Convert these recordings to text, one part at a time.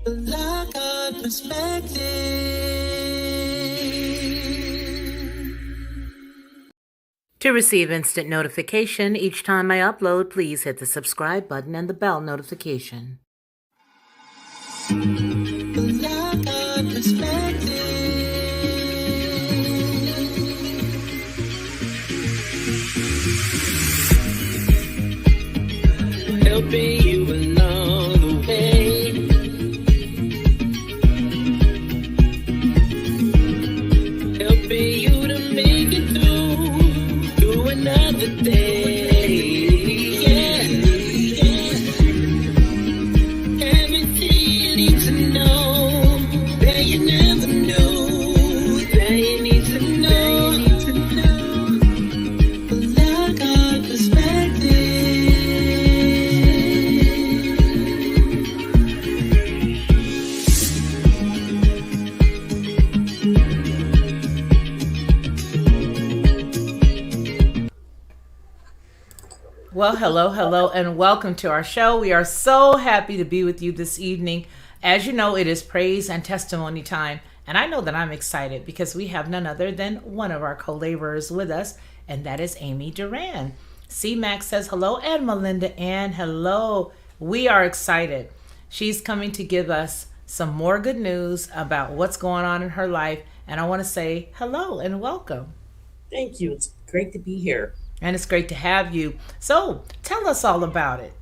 The Lockhart perspective. To receive instant notification each time I upload, please hit the subscribe button and the bell notification. The Lockhart perspective. Helping you along the way. Helping you to make it through another day. Yeah. Everything you need to know that you never knew that you need to know. Like our perspective. Well, hello, and welcome to our show. We are so happy to be with you this evening. As you know, it is praise and testimony time, and I know that I'm excited because we have none other than one of our co-laborers with us, and that is Amiee Duran. C-Max says hello, and MelindaAnn, hello. We are excited. She's coming to give us some more good news about what's going on in her life, and I want to say hello and welcome. Thank you. It's great to be here. And it's great to have you. So tell us all about it.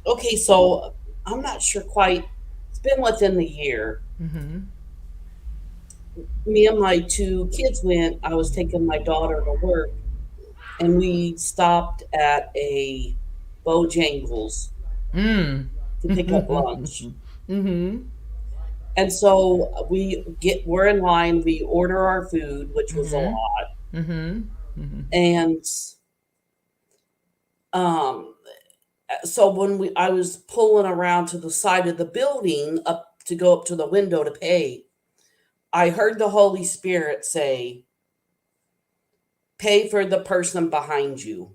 Okay, so I'm not sure quite. It's been within the year. Mm-hmm. Me and my two kids went. I was taking my daughter to work, and we stopped at a Bojangles Mm. to pick up lunch. Mm-hmm. And so we're in line. We order our food, which was a Mm-hmm. lot, Mm-hmm. Mm-hmm. and um, so I was pulling around to the side of the building up to go up to the window to pay, I heard the Holy Spirit say, pay for the person behind you.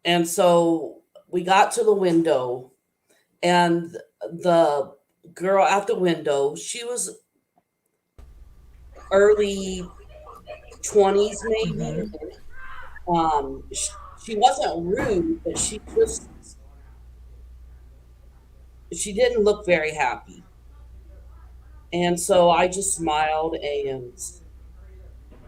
And so we got to the window, and the girl at the window, she was early 20s maybe. Mm-hmm. She wasn't rude, but she didn't look very happy. And so I just smiled, and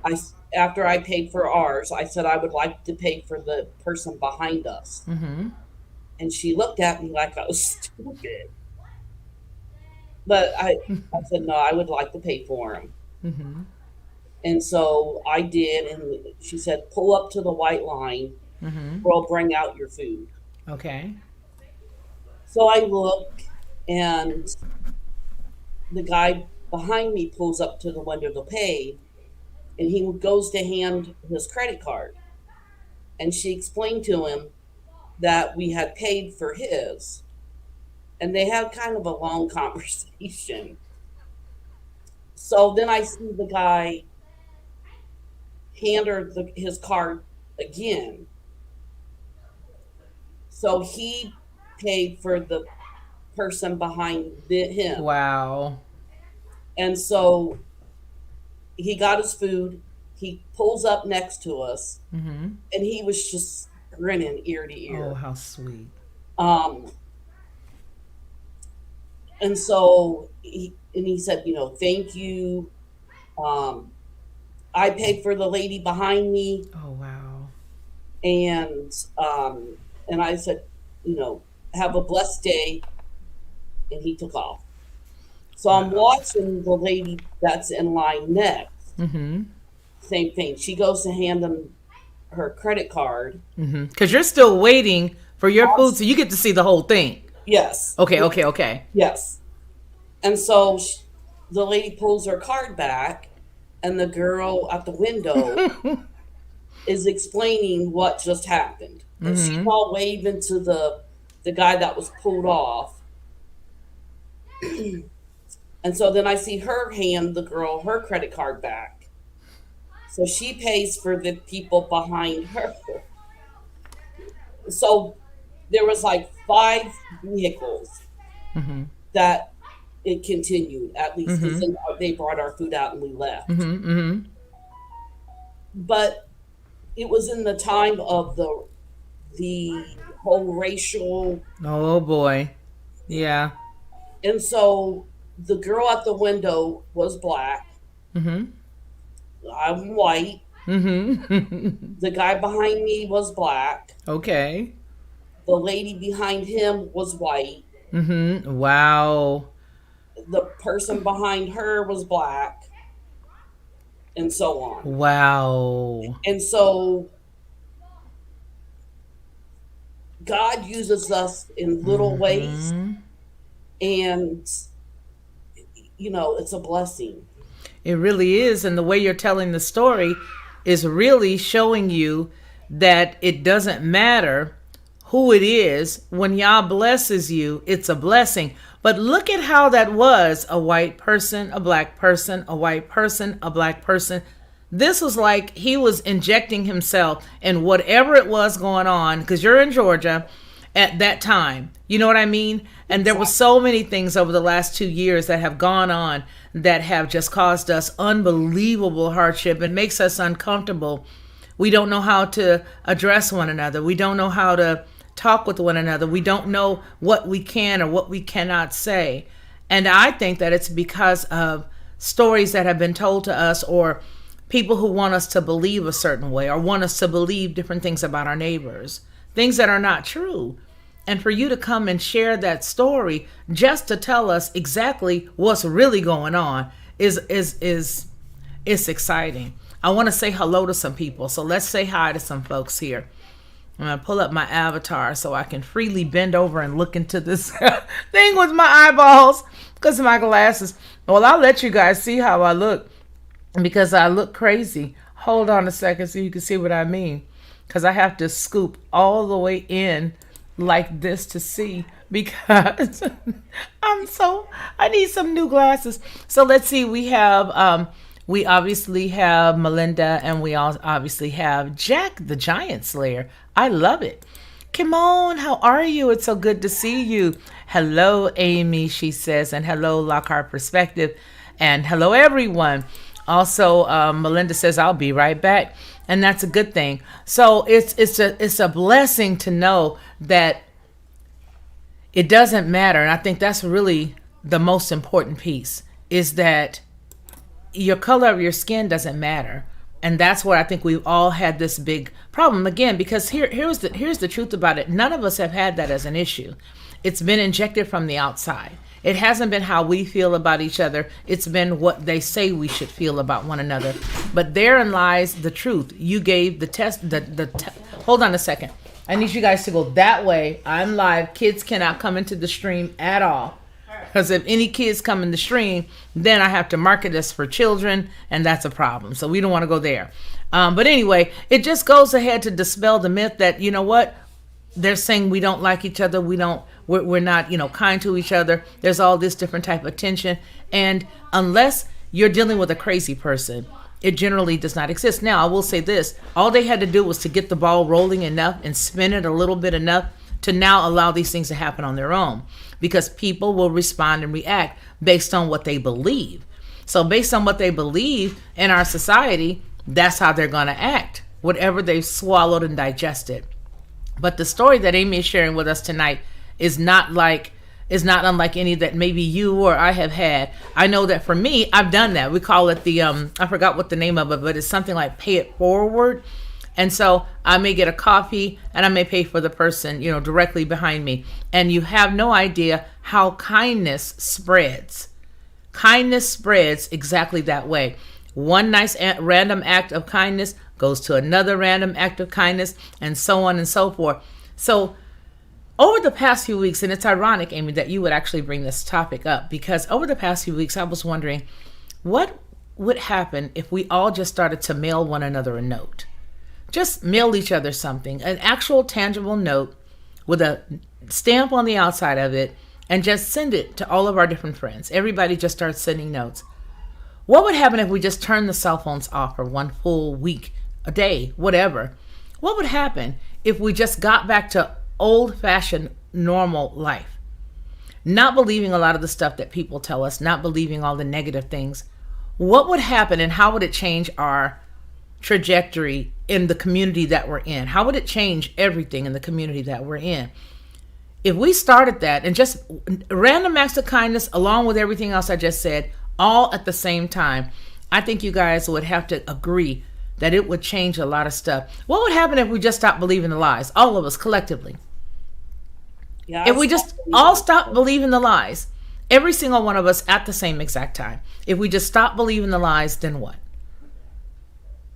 I after I paid for ours, I said I would like to pay for the person behind us. Mm-hmm. And she looked at me like I was stupid. But I said, no, I would like to pay for him. Mm-hmm. And so I did. And she said, pull up to the white line, Mm-hmm. or I'll bring out your food. Okay. So I look, and the guy behind me pulls up to the window to pay. And he goes to hand his credit card. And she explained to him that we had paid for his. And they had kind of a long conversation. So then I see the guy hand her his card again. So he paid for the person behind him. Wow. And so he got his food. He pulls up next to us, Mm-hmm. and he was just grinning ear to Oh, ear. how sweet. Um, and so he said, thank you. Um, I paid for the lady behind me, Oh, wow. and and I said, have a blessed day, and he took off. So I'm Wow. watching the lady that's in line next. Mm-hmm. Same thing. She goes to hand him her credit card. Mm-hmm. Because you're still waiting for your food, so you get to see the whole thing. Yes, Okay. Okay. Okay. yes. And so the lady pulls her card back, and the girl at the window is explaining what just happened. And she's Mm-hmm. all waving to the guy that was pulled off. And so then I see her hand the girl her credit card back. So she pays for the people behind her. So there was like 5 vehicles, that it continued, at least, because they brought our food out and we left. But it was in the time of the whole racial, Oh boy. Yeah. and so the girl at the window was black. I'm white. The guy behind me was black. Okay. The lady behind him was white. Wow. The person behind her was black, and so on. Wow. And so God uses us in little ways, and it's a blessing. It really is. And the way you're telling the story is really showing you that it doesn't matter who it is. When Yah blesses you, it's a blessing. But look at how that was a white person, a black person, a white person, a black person. This was like he was injecting himself in whatever it was going on, because you're in Georgia at that time. You know what I mean? And there were so many things over the last 2 years that have gone on that have just caused us unbelievable hardship and makes us uncomfortable. We don't know how to address one another. We don't know how to talk with one another. We don't know what we can or what we cannot say. And I think that it's because of stories that have been told to us, or people who want us to believe a certain way, or want us to believe different things about our neighbors, things that are not true. And for you to come and share that story just to tell us exactly what's really going on is exciting. I want to say hello to some people. So let's say hi to some folks here. I'm going to pull up my avatar so I can freely bend over and look into this thing with my eyeballs because of my glasses. Well, I'll let you guys see how I look, because I look crazy. Hold on a second so you can see what I mean, because I have to scoop all the way in like this to see, because I need some new glasses. So let's see, we obviously have Melinda, and we all obviously have Jack the Giant Slayer. I love it. Kimon, how are you? It's so good to see you. Hello, Amy, she says, and hello, Lockhart Perspective, and hello, everyone. Also, Melinda says, I'll be right back. And that's a good thing. So it's a blessing to know that it doesn't matter. And I think that's really the most important piece, is that your color of your skin doesn't matter. And that's where I think we've all had this big problem again, because here's the truth about it. None of us have had that as an issue. It's been injected from the outside. It hasn't been how we feel about each other. It's been what they say we should feel about one another. But therein lies the truth. You gave the test. Hold on a second. I need you guys to go that way. I'm live. Kids cannot come into the stream at all. Because if any kids come in the stream, then I have to market this for children, and that's a problem. So we don't want to go there. But anyway, it just goes ahead to dispel the myth that, you know what? They're saying we don't like each other. We're not, kind to each other. There's all this different type of tension. And unless you're dealing with a crazy person, it generally does not exist. Now, I will say this. All they had to do was to get the ball rolling enough and spin it a little bit enough to now allow these things to happen on their own, because people will respond and react based on what they believe. So based on what they believe in our society, that's how they're going to act, whatever they've swallowed and digested. But the story that Amy is sharing with us tonight is not unlike any that maybe you or I have had. I know that for me, I've done that. We call it the, I forgot what the name of it, but it's something like pay it forward. And so I may get a coffee and I may pay for the person, directly behind me. And you have no idea how kindness spreads. Kindness spreads exactly that way. One nice random act of kindness goes to another random act of kindness, and so on and so forth. So over the past few weeks, and it's ironic, Amy, that you would actually bring this topic up, because over the past few weeks, I was wondering what would happen if we all just started to mail one another a note. Just mail each other something, an actual tangible note with a stamp on the outside of it, and just send it to all of our different friends. Everybody just starts sending notes. What would happen if we just turned the cell phones off for one full week, a day, whatever? What would happen if we just got back to old-fashioned normal life? not believing a lot of the stuff that people tell us, not believing all the negative things, what would happen and how would it change our trajectory in the community that we're in? How would it change everything in the community that we're in? If we started that and just random acts of kindness along with everything else I just said, all at the same time, I think you guys would have to agree that it would change a lot of stuff. What would happen if we just stopped believing the lies? All of us collectively. Yeah, If we just all stopped believing the lies, every single one of us at the same exact time. If we just stop believing the lies, then what?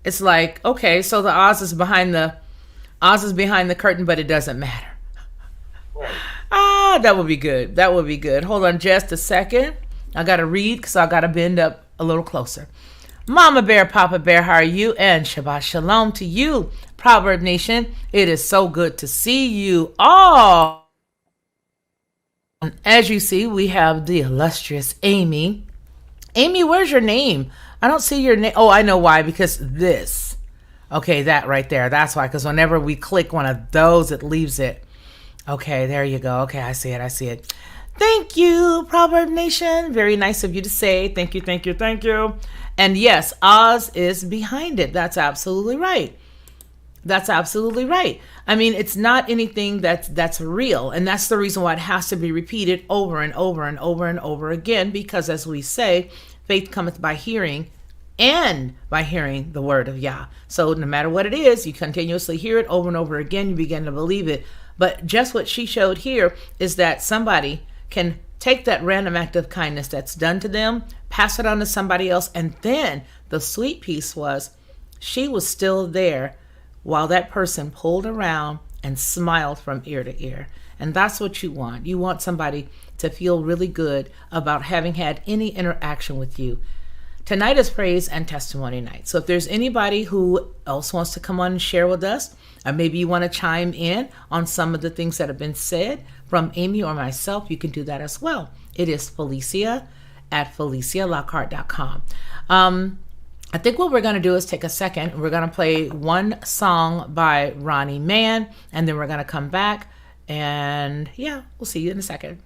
It's like, okay, so the Oz is behind the curtain, but it doesn't matter. right. That would be good. That would be good. Hold on just a second. I got to read because I got to bend up a little closer. Mama Bear, Papa Bear, how are you? And Shabbat Shalom to you, Proverb Nation. It is so good to see you all. As you see, we have the illustrious Amiee. Amiee, where's your name? I don't see your name. Oh, I know why. Because this. Okay, that right there. That's why. Because whenever we click one of those, it leaves it. Okay, there you go. Okay, I see it. I see it. Thank you, Proverb Nation. Very nice of you to say. Thank you, thank you, thank you. And yes, Oz is behind it. That's absolutely right. That's absolutely right. I mean, it's not anything that's real. And that's the reason why it has to be repeated over and over and over and over again. Because as we say, faith cometh by hearing, and by hearing the word of Yah. So no matter what it is, you continuously hear it over and over again. You begin to believe it. But just what she showed here is that somebody can take that random act of kindness that's done to them, pass it on to somebody else. And then the sweet piece was she was still there while that person pulled around and smiled from ear to ear. And that's what you want. You want somebody to feel really good about having had any interaction with you. Tonight is praise and testimony night. So if there's anybody who else wants to come on and share with us, or maybe you want to chime in on some of the things that have been said from Amiee or myself, you can do that as well. It is Felicia at FeliciaLockhart.com. I think what we're going to do is take a second. We're going to play one song by Ronnie Mann, and then we're going to come back. And yeah, we'll see you in a second.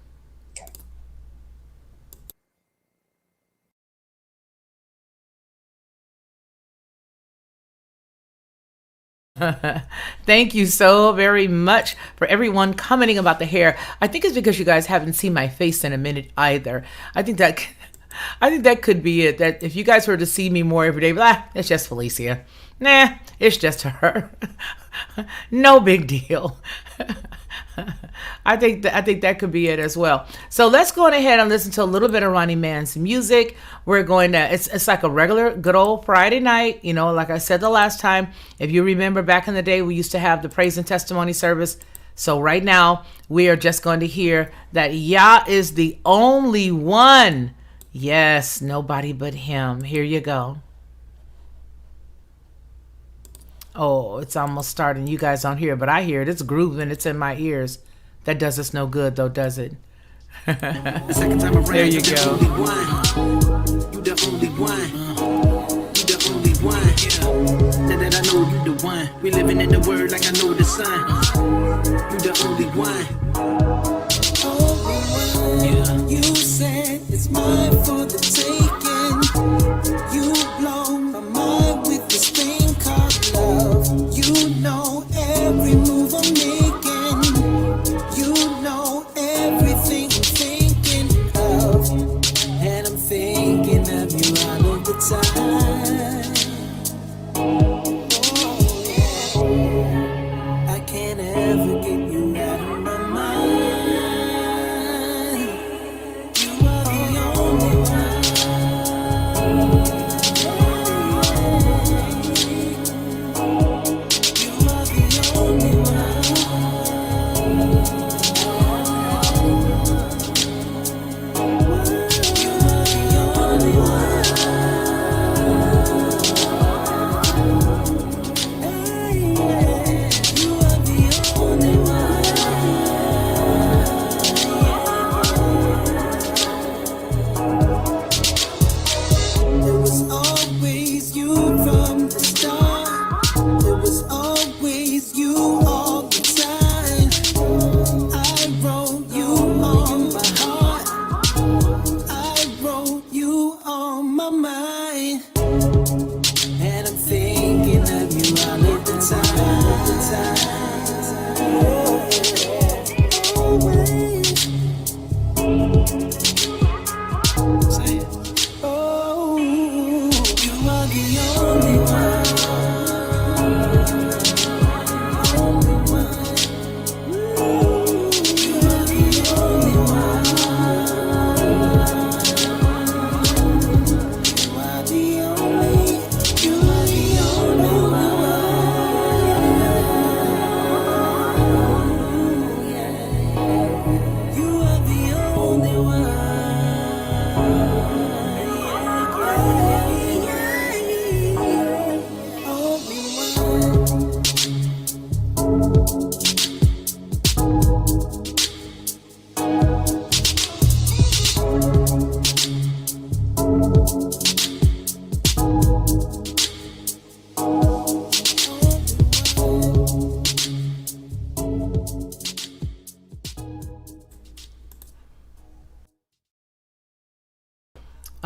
Thank you so very much for everyone commenting about the hair. I think it's because you guys haven't seen my face in a minute either. I think that could be it. That if you guys were to see me more every day, it's just Felicia. Nah, it's just her. No big deal. I think that could be it as well. So let's go ahead and listen to a little bit of Ronnie Mann's music. We're going to, it's like a regular good old Friday night. You know, like I said the last time, if you remember back in the day, we used to have the praise and testimony service. So right now we are just going to hear that Yah is the only one. Yes, nobody but him. Here you go. Oh, it's almost starting. You guys don't hear it, but I hear it. It's grooving. It's in my ears. That does us no good, though, does it? There you go. You the only one. You the only one. Now that I know you the one. We living in the word like I know the sun. You the only one. Yeah. You said it's mine for the taking. You blow my mind with this thing called love. You know every move I'm making. You know everything I'm thinking of. And I'm thinking of you all of the time. Oh, I can't ever get you out of my mind.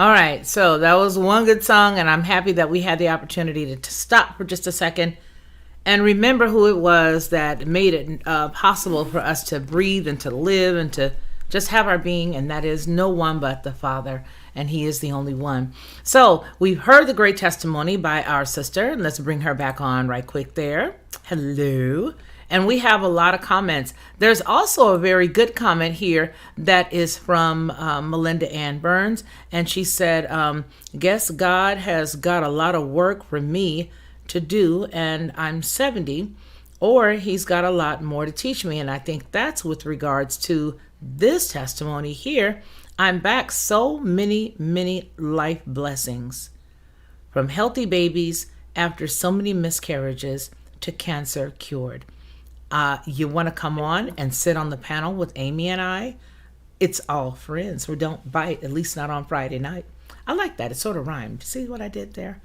All right, so that was one good song, and I'm happy that we had the opportunity to stop for just a second and remember who it was that made it possible for us to breathe and to live and to just have our being, and that is no one but the Father, and He is the only one. So we've heard the great testimony by our sister, and let's bring her back on right quick there. Hello. And we have a lot of comments. There's also a very good comment here that is from MelindaAnn Byrns. And she said, guess God has got a lot of work for me to do, and I'm 70, or He's got a lot more to teach me. And I think that's with regards to this testimony here. I'm back, so many, many life blessings. From healthy babies after so many miscarriages to cancer cured. You want to come on and sit on the panel with Amiee and I? It's all friends. We don't bite, at least not on Friday night. I like that. It sort of rhymed. See what I did there?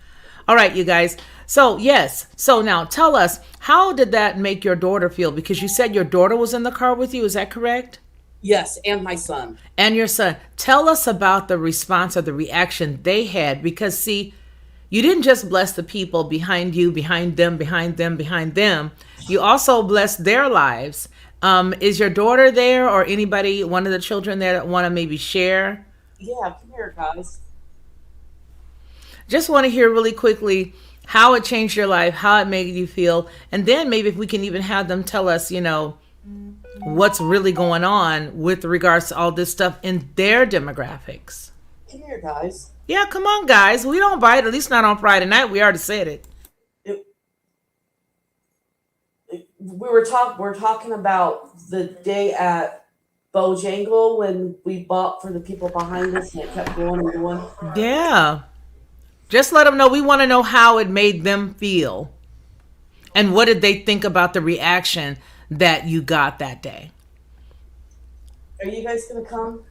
All right, you guys. So, yes. So now tell us, how did that make your daughter feel? Because you said your daughter was in the car with you. Is that correct? Yes, and my son. And your son. Tell us about the response or the reaction they had. Because, see, you didn't just bless the people behind you, behind them, behind them, behind them. You also blessed their lives. Is your daughter there or anybody, one of the children there that want to maybe share? Yeah, come here, guys. Just want to hear really quickly how it changed your life, how it made you feel. And then maybe if we can even have them tell us, what's really going on with regards to all this stuff in their demographics. Come here, guys. Yeah, come on, guys. We don't bite, at least not on Friday night. We already said it. We're talking about the day at Bojangle when we bought for the people behind us and it kept going and going. Yeah. Just let them know. We want to know how it made them feel. And what did they think about the reaction that you got that day? Are you guys going to come?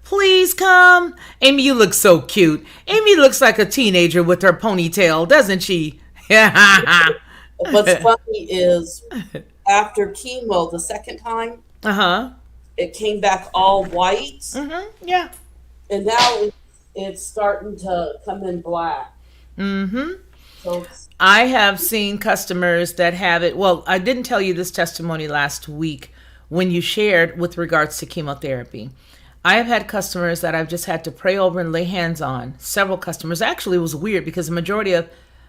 Please come. Amiee, you look so cute. Amiee looks like a teenager with her ponytail, doesn't she? What's funny is after chemo the second time, it came back all white. Mm-hmm. Yeah. And now it's starting to come in black. Mm-hmm. So I have seen customers that have it. Well, I didn't tell you this testimony last week when you shared with regards to chemotherapy. I have had customers that I've just had to pray over and lay hands on. Several customers. Actually, it was weird because the majority of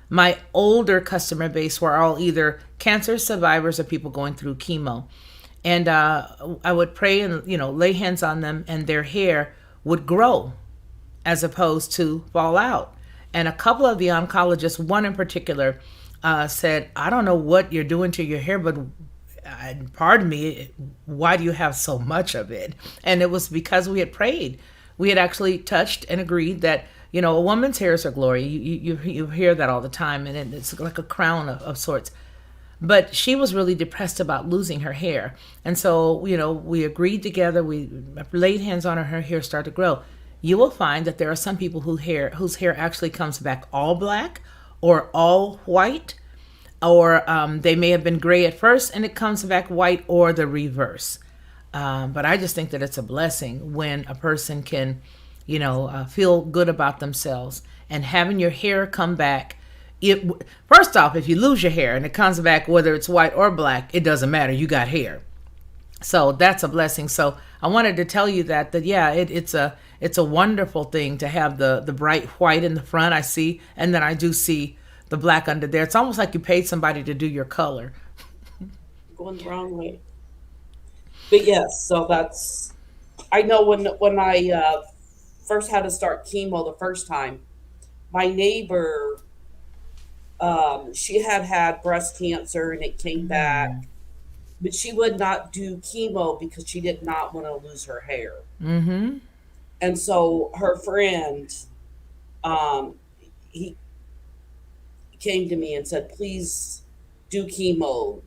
my older customer base were all either cancer survivors or people going through chemo. And I would pray and, lay hands on them, and their hair would grow as opposed to fall out. And a couple of the oncologists, one in particular, said, I don't know what you're doing to your hair, but pardon me, why do you have so much of it? And it was because we had prayed. We had actually touched and agreed that, a woman's hair is her glory. You hear that all the time, and it's like a crown of sorts. But she was really depressed about losing her hair. And so, we agreed together. We laid hands on her. Her hair started to grow. You will find that there are some people whose hair actually comes back all black or all white, or they may have been gray at first and it comes back white, or the reverse. But I just think that it's a blessing when a person can, feel good about themselves, and having your hair come back. First off, if you lose your hair and it comes back, whether it's white or black, it doesn't matter. You got hair. So that's a blessing. So I wanted to tell you that it's a wonderful thing to have the bright white in the front, I see, and then I do see the black under there. It's almost like you paid somebody to do your color. Going the wrong way. But yes, so I know when I first had to start chemo the first time, my neighbor, she had breast cancer and it came back. But she would not do chemo because she did not want to lose her hair. Mm-hmm. And so her friend, he came to me and said, please do chemo.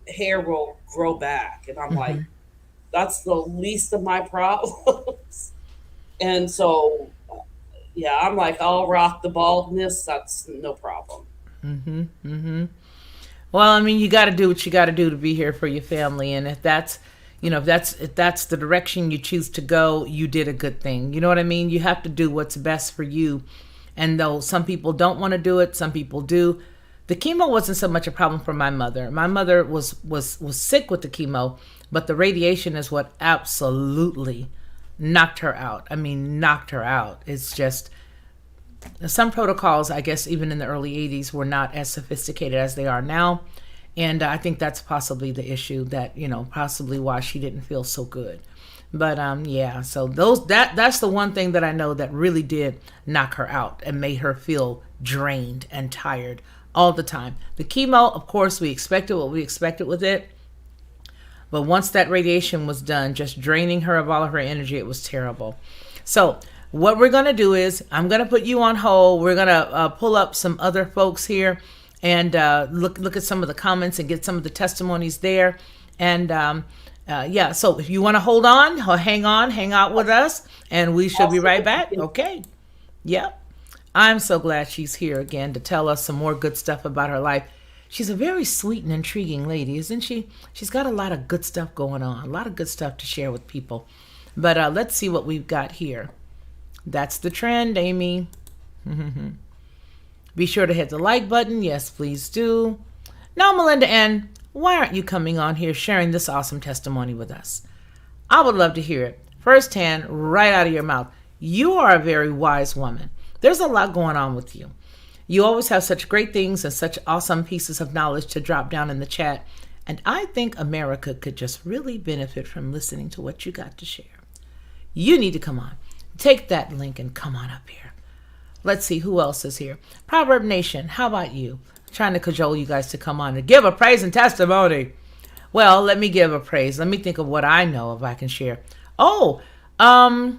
Hair will grow back. And I'm like, that's the least of my problems. And so, yeah, I'm like, I'll rock the baldness. That's no problem. Mm-hmm. Mm-hmm. Well, I mean, you got to do what you got to do to be here for your family. And if that's, if that's the direction you choose to go, you did a good thing. You know what I mean? You have to do what's best for you. And though some people don't want to do it, some people do. The chemo wasn't so much a problem for my mother. My mother was sick with the chemo, but the radiation is what absolutely knocked her out. I mean, knocked her out. It's just some protocols, I guess, even in the early 80s were not as sophisticated as they are now. And I think that's possibly the issue that, possibly why she didn't feel so good. But yeah, so that's the one thing that I know that really did knock her out and made her feel drained and tired all the time. The chemo, of course, we expected what we expected with it. But once that radiation was done, just draining her of all of her energy, it was terrible. So what we're going to do is I'm going to put you on hold. We're going to pull up some other folks here and look at some of the comments and get some of the testimonies there. And yeah, so if you want to hold on or hang out with us, and we should be right back. Okay. Yep. I'm so glad she's here again to tell us some more good stuff about her life. She's a very sweet and intriguing lady, isn't she? She's got a lot of good stuff going on, a lot of good stuff to share with people. But let's see what we've got here. That's the trend, Amy. Be sure to hit the like button. Yes, please do. Now, MelindaAnn, why aren't you coming on here sharing this awesome testimony with us? I would love to hear it firsthand, right out of your mouth. You are a very wise woman. There's a lot going on with you. You always have such great things and such awesome pieces of knowledge to drop down in the chat. And I think America could just really benefit from listening to what you got to share. You need to come on. Take that link and come on up here. Let's see who else is here. Proverb Nation, how about you? I'm trying to cajole you guys to come on and give a praise and testimony. Well, let me give a praise. Let me think of what I know if I can share. Oh, a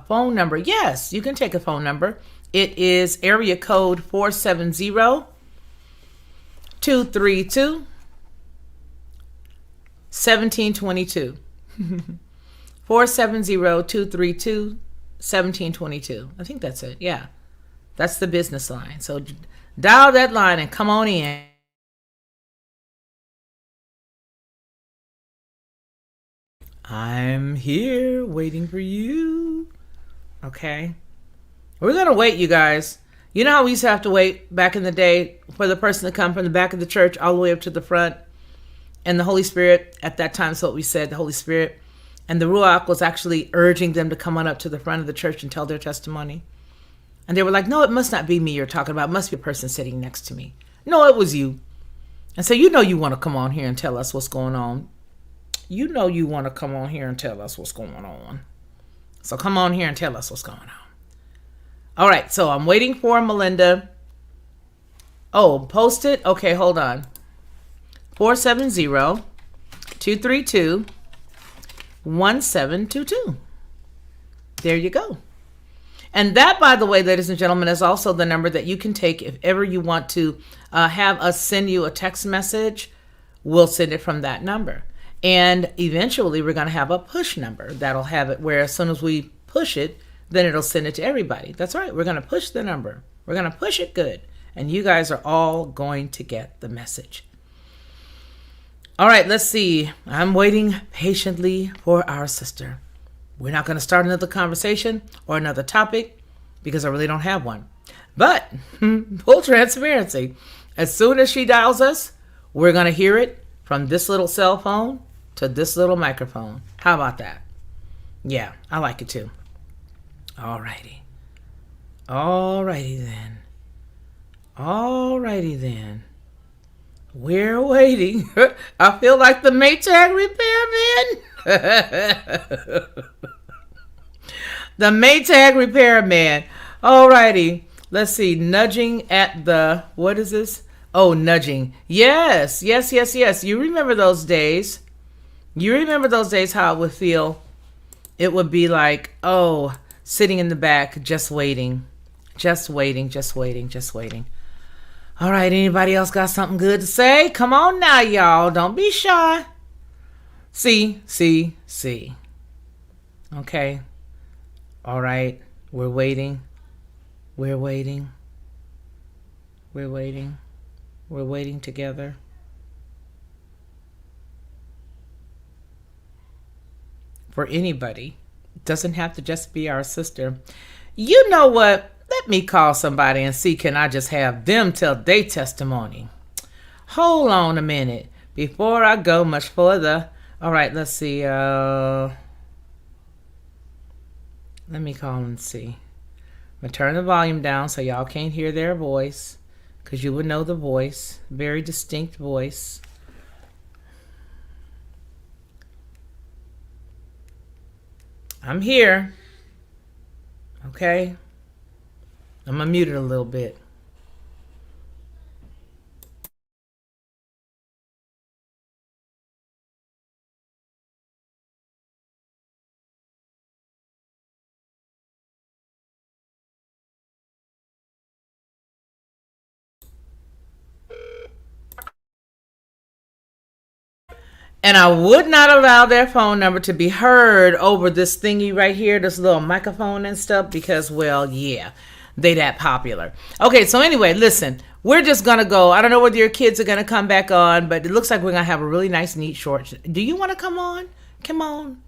phone number. Yes, you can take a phone number. It is area code 470-232-1722. 470-232-1722. I think that's it. Yeah, that's the business line. So dial that line and come on in. I'm here waiting for you. Okay. We're going to wait, you guys. You know how we used to have to wait back in the day for the person to come from the back of the church all the way up to the front? And the Holy Spirit, at that time, so what we said, the Holy Spirit, and the Ruach was actually urging them to come on up to the front of the church and tell their testimony. And they were like, no, it must not be me you're talking about. It must be a person sitting next to me. No, it was you. And so you know you want to come on here and tell us what's going on. You know you want to come on here and tell us what's going on. So come on here and tell us what's going on. All right, so I'm waiting for Melinda. Oh, post it? Okay, hold on. 470-232-1722. There you go. And that, by the way, ladies and gentlemen, is also the number that you can take if ever you want to have us send you a text message. We'll send it from that number. And eventually we're going to have a push number that'll have it where as soon as we push it, then it'll send it to everybody. That's right. We're going to push the number. We're going to push it good. And you guys are all going to get the message. All right, let's see. I'm waiting patiently for our sister. We're not going to start another conversation or another topic because I really don't have one. But full transparency, as soon as she dials us, we're going to hear it from this little cell phone to this little microphone. How about that? Yeah, I like it too. All righty. All righty then. All righty then. We're waiting. I feel like the Maytag repairman. The Maytag repairman. All righty. Let's see. Nudging at the, what is this? Oh, nudging. Yes. You remember those days. You remember those days how it would feel. It would be like, oh, sitting in the back, just waiting. All right, anybody else got something good to say? Come on now, y'all. Don't be shy. See. Okay. All right. We're waiting together. for anybody. It doesn't have to just be our sister. You know what? Let me call somebody and see, can I just have them tell their testimony? Hold on a minute before I go much further. All right, let's see. Let me call and see. I'm going to turn the volume down so y'all can't hear their voice, because you would know the voice. Very distinct voice. I'm here. Okay. I'm going to mute it a little bit. And I would not allow their phone number to be heard over this thingy right here, this little microphone and stuff, because, well, yeah, they that popular. Okay, so anyway, listen, we're just going to go. I don't know whether your kids are going to come back on, but it looks like we're going to have a really nice, neat short. Do you want to come on? Come on.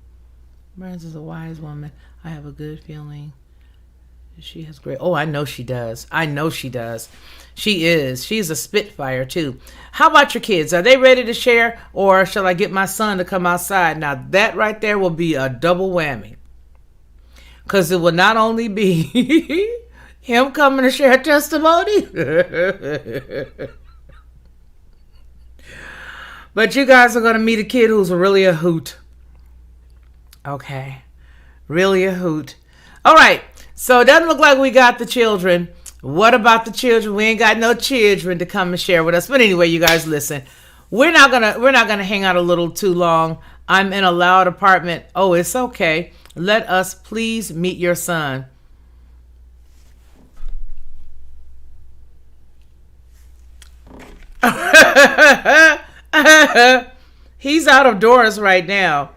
Byrns is a wise woman. I have a good feeling. She has great. Oh, I know she does. I know she does. She is. She's a spitfire too. How about your kids? Are they ready to share, or shall I get my son to come outside? Now that right there will be a double whammy, because it will not only be him coming to share testimony, but you guys are going to meet a kid who's really a hoot. Okay. Really a hoot. All right. So it doesn't look like we got the children. What about the children? We ain't got no children to come and share with us. But anyway, you guys listen. We're not gonna hang out a little too long. I'm in a loud apartment. Oh, it's okay. Let us please meet your son. He's out of doors right now.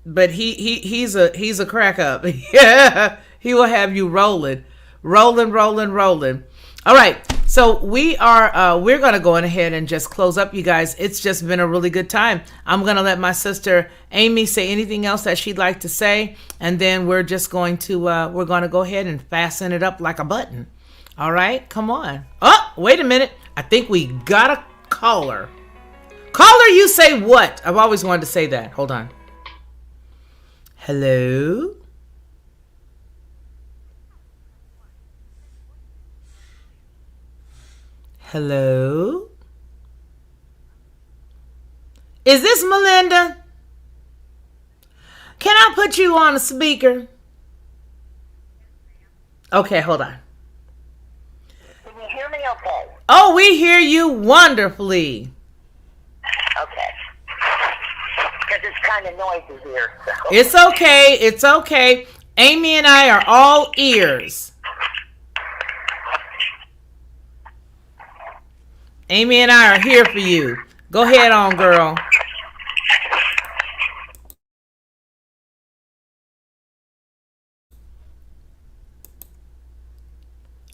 But he's a crack up. Yeah, he will have you rolling. All right, so we're gonna go ahead and just close up, you guys. It's just been a really good time. I'm gonna let my sister Amiee say anything else that she'd like to say, and then we're just going to go ahead and fasten it up like a button. All right, come on. Oh, wait a minute. I think we got a caller. Caller, you say what? I've always wanted to say that. Hold on. Hello? Hello? Is this Melinda? Can I put you on a speaker? Okay, hold on. Can you hear me okay? Oh, we hear you wonderfully. Okay. Because it's kind of noisy here. So. It's okay. Amiee and I are all ears. Amiee and I are here for you. Go ahead on, girl.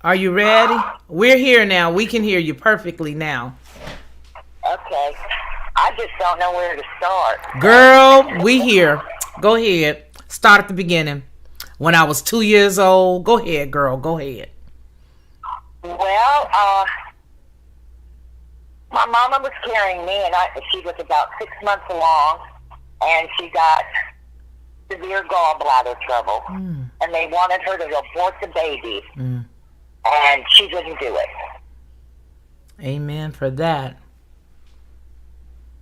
Are you ready? We're here now. We can hear you perfectly now. Okay. I just don't know where to start. Girl, we here. Go ahead. Start at the beginning. When I was 2 years old. Go ahead, girl. Go ahead. Well, my mama was carrying me, and she was about 6 months along, and she got severe gallbladder trouble, and they wanted her to abort the baby, and she didn't do it. Amen for that.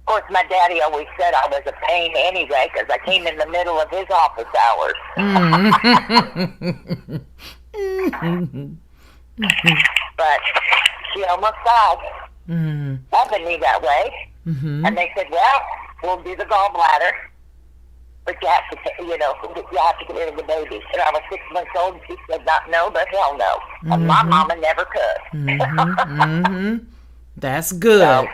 Of course, my daddy always said I was a pain anyway, because I came in the middle of his office hours. But she almost died. Having me that way. And they said, well, we'll do the gallbladder, but you have to get rid of the baby. And I was 6 months old, and she said, not no, but hell no. And my mama never could. That's good. So,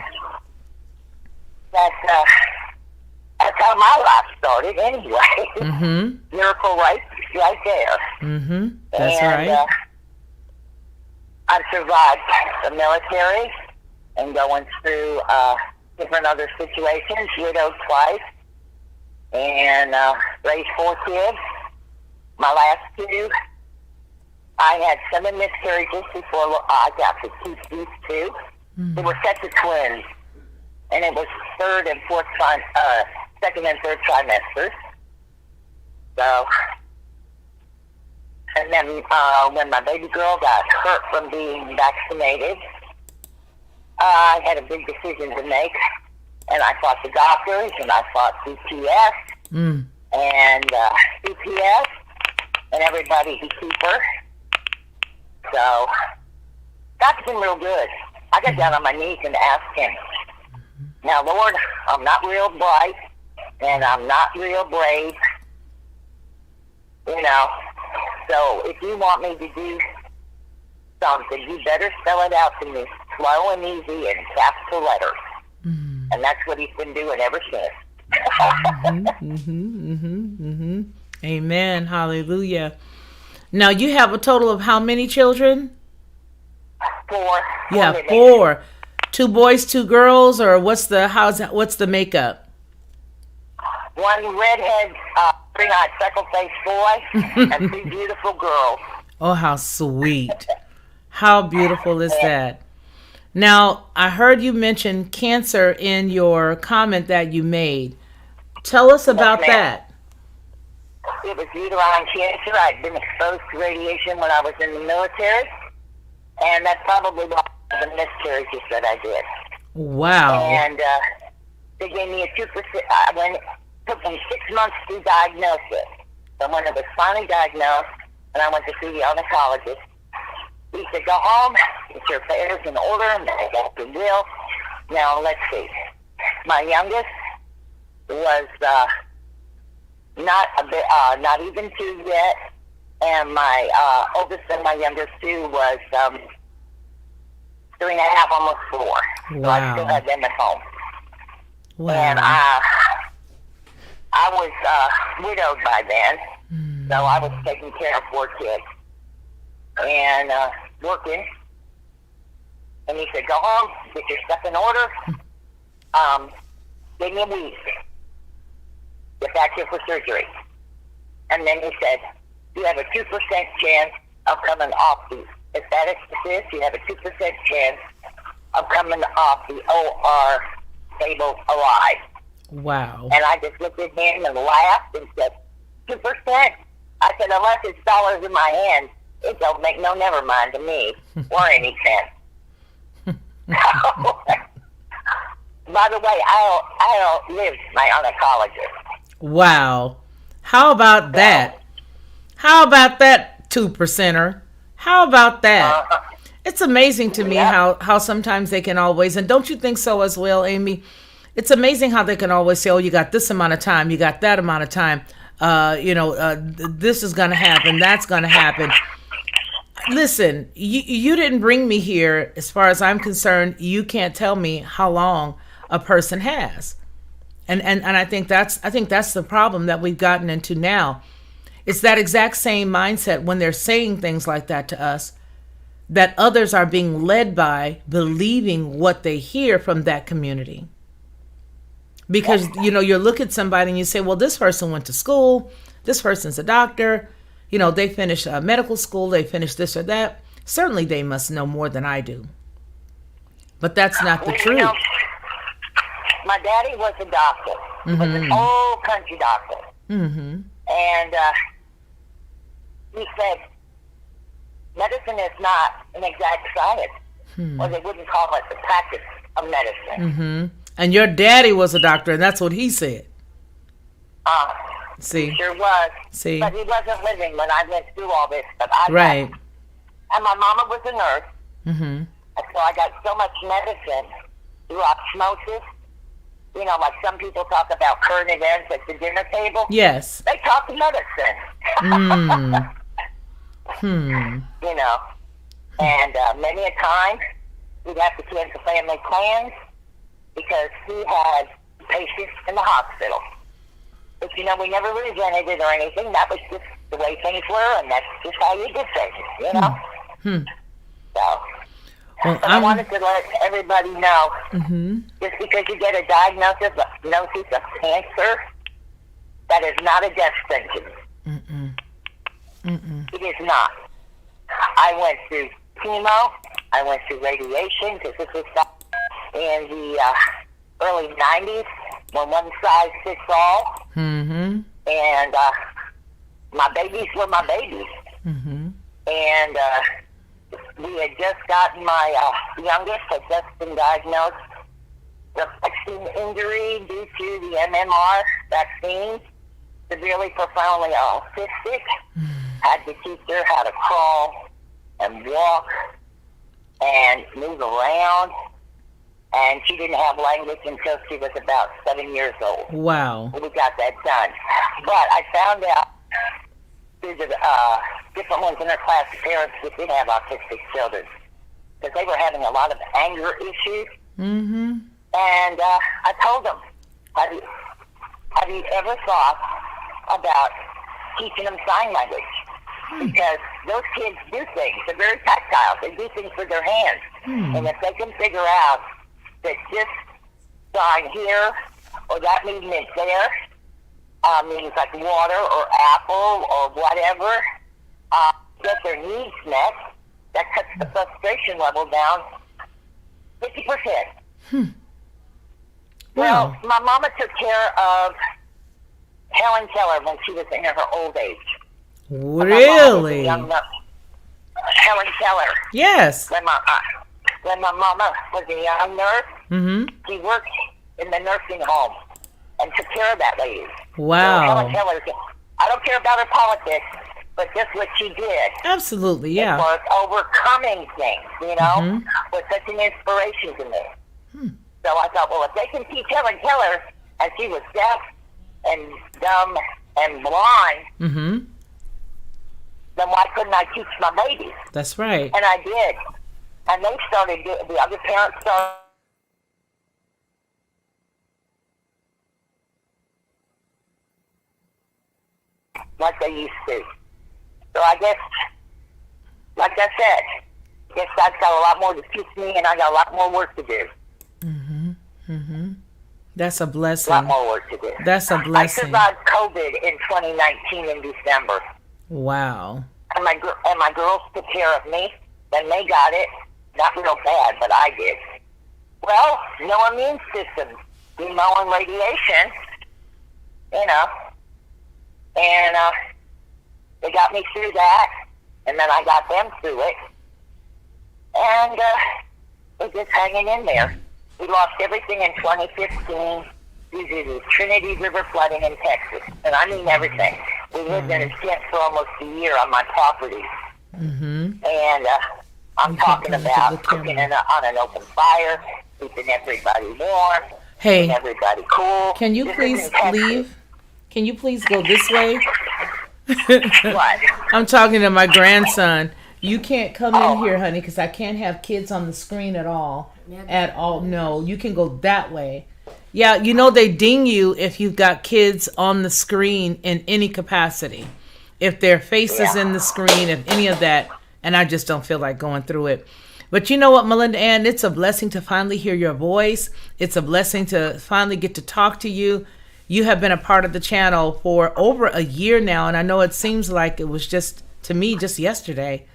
that's how my life started anyway. Miracle right there. That's right. I've survived the military and going through different other situations, widowed twice, and raised 4 kids. My last 2, I had 7 miscarriages before I got to keep these 2. They were sets of twins, and it was second and third trimesters. So, and then when my baby girl got hurt from being vaccinated, I had a big decision to make, and I fought the doctors, and I fought CPS, and CPS, and everybody to keep her. So, God's been real good. I got down on my knees and asked him, now, Lord, I'm not real bright, and I'm not real brave, you know, so if you want me to do something, you better spell it out to me slow and easy in capital letters. And that's what he's been doing ever since. Amen. Hallelujah. Now, you have a total of how many children? 4. Yeah, 4. 2 boys, 2 girls, or what's the makeup? 1 redhead, green-eyed, freckle-faced boy, and 2 beautiful girls. Oh, how sweet. How beautiful is that? Now, I heard you mention cancer in your comment that you made. Tell us about that. It was uterine cancer. I'd been exposed to radiation when I was in the military, and that's probably one of the miscarriages that I did. Wow. And they gave me a 2%. It took me 6 months to diagnose it. So when it was finally diagnosed, and I went to see the oncologist, he said, go home, get your affairs in order, and I got the will. Now, let's see. My youngest was not even 2 yet, and my oldest and my youngest 2 was 3 and a half, almost 4. Wow. So I still had them at home. Wow. And I was widowed by then, so I was taking care of 4 kids and working. And he said, go home, get your stuff in order. Give me a week. Get back here for surgery. And then he said, you have a 2% chance of coming off the, if that is this, you have a 2% chance of coming off the OR table alive. Wow. And I just looked at him and laughed and said, 2%? I said, unless it's dollars in my hand, it don't make no never mind to me, or any sense. By the way, I outlived my oncologist. Wow. How about that? How about that 2%er? How about that? It's amazing to me how sometimes they can always, and don't you think so as well, Amiee? It's amazing how they can always say, oh, you got this amount of time, you got that amount of time, this is going to happen, that's going to happen. Listen, you didn't bring me here. As far as I'm concerned, you can't tell me how long a person has. And I think that's the problem that we've gotten into now. It's that exact same mindset when they're saying things like that to us, that others are being led by believing what they hear from that community. Because, you look at somebody and you say, well, this person went to school, this person's a doctor, they finished medical school, they finished this or that. Certainly they must know more than I do. But that's not the truth. My daddy was a doctor. He was an old country doctor. Mm-hmm. And he said, medicine is not an exact science. Or they wouldn't call it the practice of medicine. Mm-hmm. And your daddy was a doctor, and that's what he said. See? He sure was. See? But he wasn't living when I went through all this. But I right. And my mama was a nurse. Mm-hmm. And so I got so much medicine through osmosis. Like some people talk about current events at the dinner table. Yes. They talk medicine. And many a time we'd have to cancel family plans because he had patients in the hospital. But we never resented it or anything. That was just the way things were, and that's just how you did things, So, well, but I wanted to let everybody know, just because you get a diagnosis of cancer, That is not a death sentence. It is not. I went through chemo. I went through radiation because this was in the early 90s when one size fits all. And my babies were my babies. And we had just gotten my youngest had just been diagnosed with vaccine injury due to the MMR vaccine, severely profoundly autistic. Had to teach her how to crawl and walk and move around. And she didn't have language until she was about 7 years old. Wow. We got that done. But I found out through the different ones in her class, parents that did have autistic children, because they were having a lot of anger issues. And I told them, have you ever thought about teaching them sign language? Because those kids do things. They're very tactile. They do things with their hands. And if they can figure out that this sign here or that movement there means like water or apple or whatever, get their needs met, that cuts the frustration level down 50%. Well, my mama took care of Helen Keller when she was in her old age. Really? Helen Keller. Yes. When my mama was a young nurse, she worked in the nursing home and took care of that lady. Wow. So Helen Keller, I don't care about her politics, but just what she did. Absolutely, yeah. It was overcoming things, you know, was such an inspiration to me. So I thought, well, if they can teach Helen Keller, and she was deaf and dumb and blind, then why couldn't I teach my babies? That's right. And I did. And they started, the other parents started. Like they used to. So I guess, like I said, I guess God's got a lot more to teach me, and I got a lot more work to do. That's a blessing. A lot more work to do. That's a blessing. I survived COVID in 2019 in December. Wow. And my girls took care of me. Then they got it. Not real bad, but I did. Well, no immune system. Chemo and radiation. You know. And they got me through that. And then I got them through it. And we're just hanging in there. We lost everything in 2015 due to the Trinity River flooding in Texas. And I mean everything. We lived in a tent for almost a year on my property. And I'm talking about cooking on an open fire, keeping everybody warm, keeping everybody cool. Can you please leave? Can you please go this way? What? I'm talking to my grandson. You can't come in here, honey, because I can't have kids on the screen at all. At all. No, you can go that way. Yeah, you know they ding you if you've got kids on the screen in any capacity. If their face is in the screen, if any of that, and I just don't feel like going through it. But you know what, MelindaAnn, it's a blessing to finally hear your voice. It's a blessing to finally get to talk to you. You have been a part of the channel for over a year now, and I know it seems like it was just, to me, just yesterday.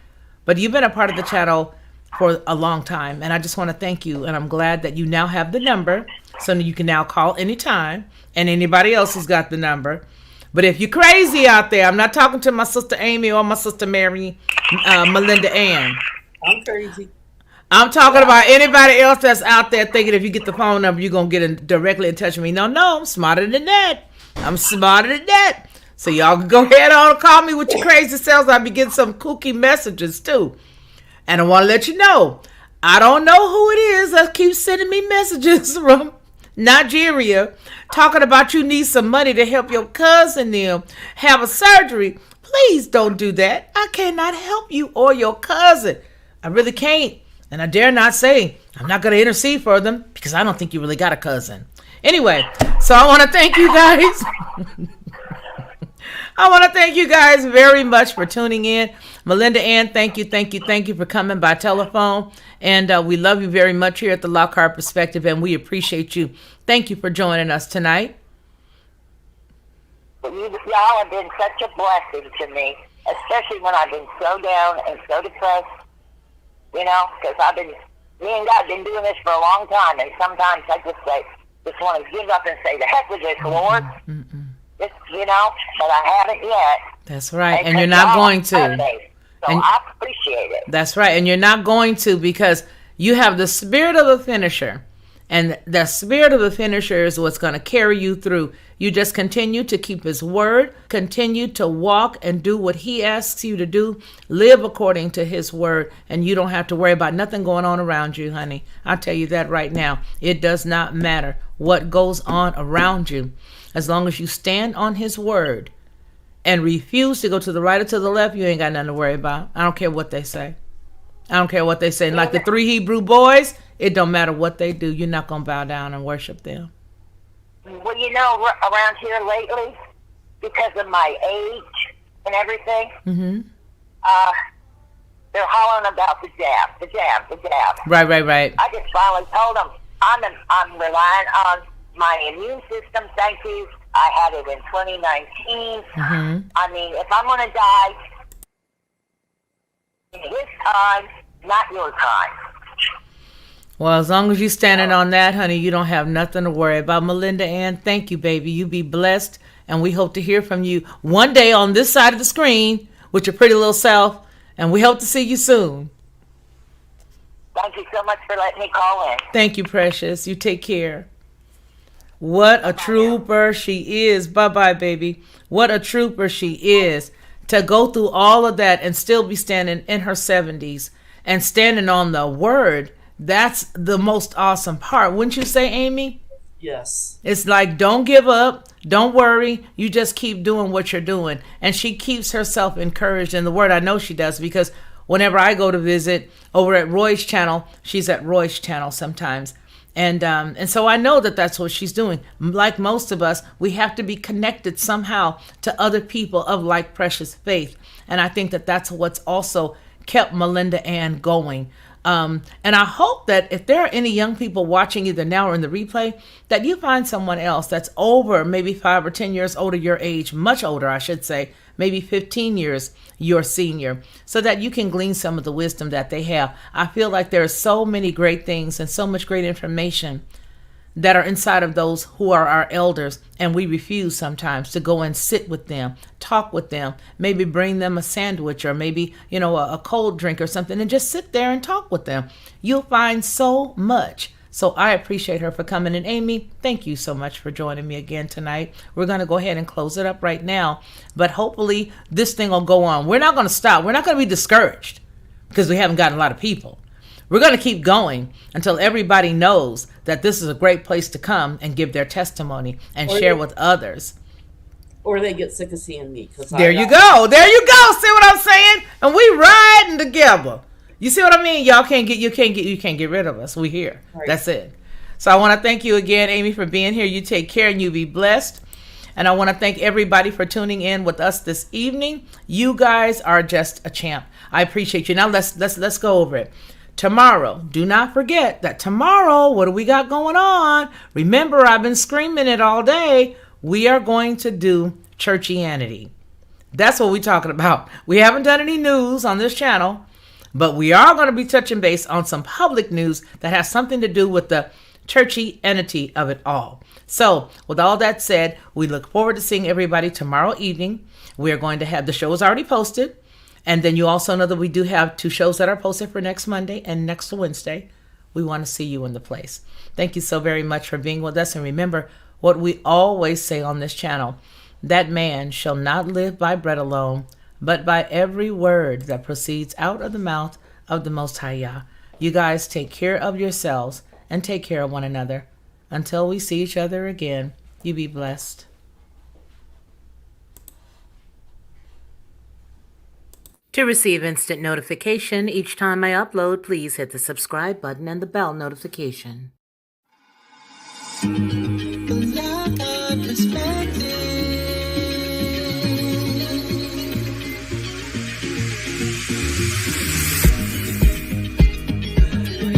But you've been a part of the channel for a long time, and I just want to thank you, and I'm glad that you now have the number, so you can now call anytime, and anybody else who's got the number. But if you're crazy out there, I'm not talking to my sister Amy or my sister Mary, MelindaAnn. I'm crazy. I'm talking about anybody else that's out there thinking if you get the phone number, you're going to get directly in touch with me. No, I'm smarter than that. I'm smarter than that. So y'all can go ahead on and call me with your crazy selves. I'll be getting some kooky messages too. And I want to let you know, I don't know who it is that keeps sending me messages from Nigeria talking about you need some money to help your cousin them have a surgery. Please don't do that. I cannot help you or your cousin. I really can't. And I dare not say I'm not going to intercede for them because I don't think you really got a cousin. Anyway, so I want to thank you guys. I want to thank you guys very much for tuning in. MelindaAnn, thank you for coming by telephone. And we love you very much here at the Lockhart Perspective, and we appreciate you. Thank you for joining us tonight. But y'all have been such a blessing to me, especially when I've been so down and so depressed, you know, because me and God have been doing this for a long time, and sometimes I just want to give up and say, the heck with this, Lord. Just, you know, but I haven't yet. That's right, and you're not going to. So I appreciate it. That's right, and you're not going to, because you have the spirit of a finisher. And the spirit of the finisher is what's going to carry you through. You just continue to keep his word, continue to walk and do what he asks you to do, live according to his word, and you don't have to worry about nothing going on around you, honey. I'll tell you that right now. It does not matter what goes on around you. As long as you stand on his word and refuse to go to the right or to the left, you ain't got nothing to worry about. I don't care what they say. I don't care what they say. Like the 3 Hebrew boys, it don't matter what they do. You're not going to bow down and worship them. Well, you know, around here lately, because of my age and everything, they're hollering about the jab. Right. I just finally told them, I'm relying on my immune system, thank you. I had it in 2019. I mean, if I'm going to die, in his time, not your time. Well, as long as you're standing on that, honey, you don't have nothing to worry about. MelindaAnn, thank you, baby. You be blessed, and we hope to hear from you one day on this side of the screen with your pretty little self, and we hope to see you soon. Thank you so much for letting me call in. Thank you, precious. You take care. What a trooper she is. Bye-bye, baby. What a trooper she is. To go through all of that and still be standing in her 70s and standing on the word, that's the most awesome part. Wouldn't you say, Amy? Yes. It's like, don't give up. Don't worry. You just keep doing what you're doing. And she keeps herself encouraged in the word. I know she does, because whenever I go to visit over at Roy's channel, she's at Roy's channel sometimes. And so I know that that's what she's doing. Like most of us, we have to be connected somehow to other people of like precious faith. And I think that that's what's also kept MelindaAnn going. And I hope that if there are any young people watching either now or in the replay, that you find someone else that's over maybe 5 or 10 years older your age, much older, I should say, maybe 15 years your senior, so that you can glean some of the wisdom that they have. I feel like there are so many great things and so much great information that are inside of those who are our elders, and we refuse sometimes to go and sit with them, talk with them, maybe bring them a sandwich or maybe, you know, a cold drink or something, and just sit there and talk with them. You'll find so much. So I appreciate her for coming. And Amy, thank you so much for joining me again tonight. We're going to go ahead and close it up right now, but hopefully this thing will go on. We're not going to stop. We're not going to be discouraged because we haven't gotten a lot of people. We're going to keep going until everybody knows that this is a great place to come and give their testimony and share with others. Or they get sick of seeing me. There you go. There you go. See what I'm saying? And we riding together. You see what I mean? You can't get rid of us. We here. Right. That's it. So I want to thank you again, Amy, for being here. You take care and you be blessed. And I want to thank everybody for tuning in with us this evening. You guys are just a champ. I appreciate you. Now let's go over it. Tomorrow, do not forget that tomorrow, what do we got going on? Remember, I've been screaming it all day. We are going to do churchianity. That's what we're talking about. We haven't done any news on this channel, but we are going to be touching base on some public news that has something to do with the churchy entity of it all. So with all that said, we look forward to seeing everybody tomorrow evening. We are going to have the shows already posted. And then you also know that we do have 2 shows that are posted for next Monday and next Wednesday. We want to see you in the place. Thank you so very much for being with us. And remember what we always say on this channel, that man shall not live by bread alone, but by every word that proceeds out of the mouth of the Most High Yah. You guys take care of yourselves and take care of one another. Until we see each other again, you be blessed. To receive instant notification each time I upload, please hit the subscribe button and the bell notification.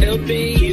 Helping you.